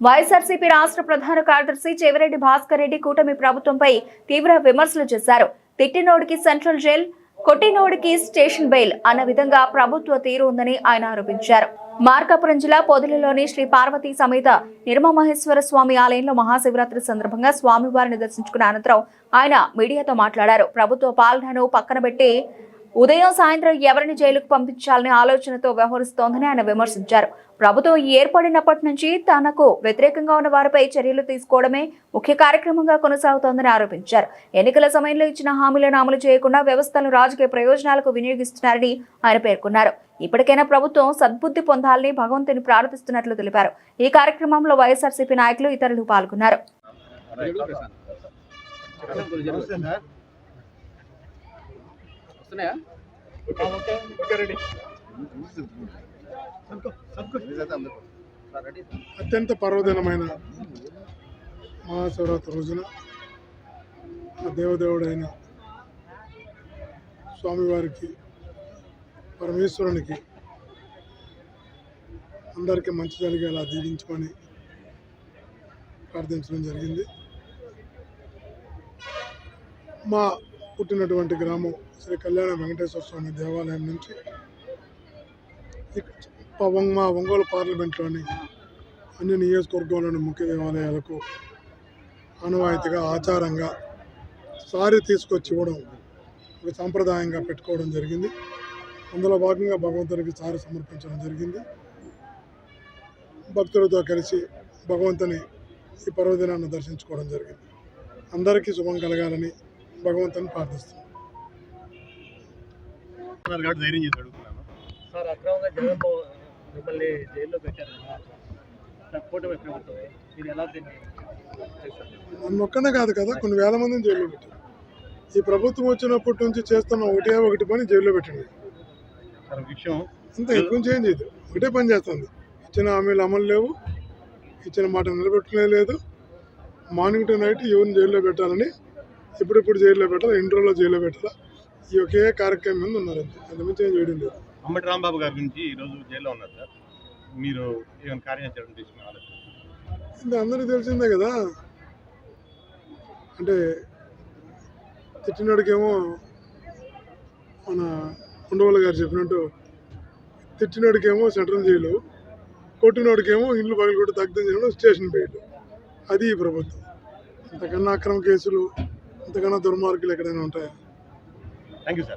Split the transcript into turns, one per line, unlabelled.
వైఎస్ఆర్సీపీ రాష్ట్ర ప్రధాన కార్యదర్శి చెవిరెడ్డి భాస్కర్ రెడ్డి కూటమి ప్రభుత్వంపై తీవ్ర విమర్శలు చేశారు. తిట్టినోడికి సెంట్రల్ జైల్, కొట్టినోడికి స్టేషన్ బెయిల్ అన్న విధంగా ప్రభుత్వ తీరు ఉందని ఆయన ఆరోపించారు. మార్కాపురం జిల్లా పొదిలిలోని శ్రీ పార్వతీ సమేత నిర్మమహేశ్వర స్వామి ఆలయంలో మహాశివరాత్రి సందర్భంగా స్వామివారిని దర్శించుకున్న అనంతరం ఆయన మీడియాతో మాట్లాడారు. ప్రభుత్వ పాలనను పక్కన పెట్టి ఉదయం సాయంత్రం ఎవరిని జైలుకు పంపించాలనే ఆలోచనతో వ్యవహరిస్తోందని ఆయన విమర్శించారు. ప్రభుత్వం ఏర్పడినప్పటి నుంచి తనకు వ్యతిరేకంగా ఉన్న వారిపై చర్యలు తీసుకోవడమే ముఖ్య కార్యక్రమంగా కొనసాగుతోందని ఆరోపించారు. ఎన్నికల సమయంలో ఇచ్చిన హామీలను అమలు చేయకుండా వ్యవస్థలను రాజకీయ ప్రయోజనాలకు వినియోగిస్తున్నారని ఆయన పేర్కొన్నారు. ఇప్పటికైనా ప్రభుత్వం సద్బుద్ధి పొందాలని భగవంతుని ప్రార్థిస్తున్నట్లు తెలిపారు. ఈ కార్యక్రమంలో వైఎస్ఆర్సీపీ నాయకులు ఇతరులు పాల్గొన్నారు.
అత్యంత పర్వదినమైన మహాశివరాత్రి రోజున దేవదేవుడైన స్వామివారికి, పరమేశ్వరునికి అందరికీ మంచి జరిగేలా దీవించమని ప్రార్థించడం జరిగింది. మా పుట్టినటువంటి గ్రామం శ్రీ కళ్యాణ వెంకటేశ్వర స్వామి దేవాలయం నుంచి మా ఒంగోలు పార్లమెంట్లోని అన్ని నియోజకవర్గంలోని ముఖ్య దేవాలయాలకు ఆనవాయితీగా ఆచారంగా సారి తీసుకొచ్చి ఇవ్వడం ఒక సాంప్రదాయంగా పెట్టుకోవడం జరిగింది. అందులో భాగంగా భగవంతునికి సారి సమర్పించడం జరిగింది. భక్తులతో కలిసి భగవంతుని ఈ పర్వదినాన్ని దర్శించుకోవడం జరిగింది. అందరికీ శుభం కలగాలని భగవంతుని ప్రార్థిస్తున్నాను. నన్నొక్కనే కాదు కదా, కొన్ని వేల మందిని జైల్లో పెట్టారు. ఈ ప్రభుత్వం వచ్చినప్పటి నుంచి చేస్తున్న ఒకటి పని జైల్లో పెట్టండి. అంతే, ఎక్కువ చేంజ్ చేయదు. ఒకటే పని చేస్తుంది. ఇచ్చిన హామీలు అమలు లేవు, ఇచ్చిన మాట నిలబెట్టుకునే లేదు. మార్నింగ్ టు నైట్ ఎవరిని జైల్లో పెట్టాలని, ఇప్పుడు జైల్లో పెట్టాలి, ఇంట్రోలో జైల్లో పెట్టాలా, ఈ ఒకే కార్యక్రమం మీద ఉన్నారు. అంతే, అంతకుమించి ఏం చేయడం లేదు.
అంబటి రాంబాబు గారి గురించి ఈరోజు జైల్లో ఉన్నారు సార్, మీరు ఏమైనా కార్యాచరణ తీసుకున్నారు?
ఇంకా అందరికీ తెలిసిందే కదా. అంటే తిట్టినోడికేమో మన ఉండవల్లి గారు చెప్పినట్టు తిట్టినోడికేమో సెంట్రల్ జైలు, కొట్టినోడికేమో ఇల్లు పగలగొట్టి దగ్ధం చేయడం స్టేషన్ బెయిల్. అది ఈ ప్రభుత్వం. ఇంతకన్నా అక్రమ కేసులు, ఇంతకన్నా దుర్మార్గులు ఎక్కడైనా ఉంటాయా?
Thank you sir.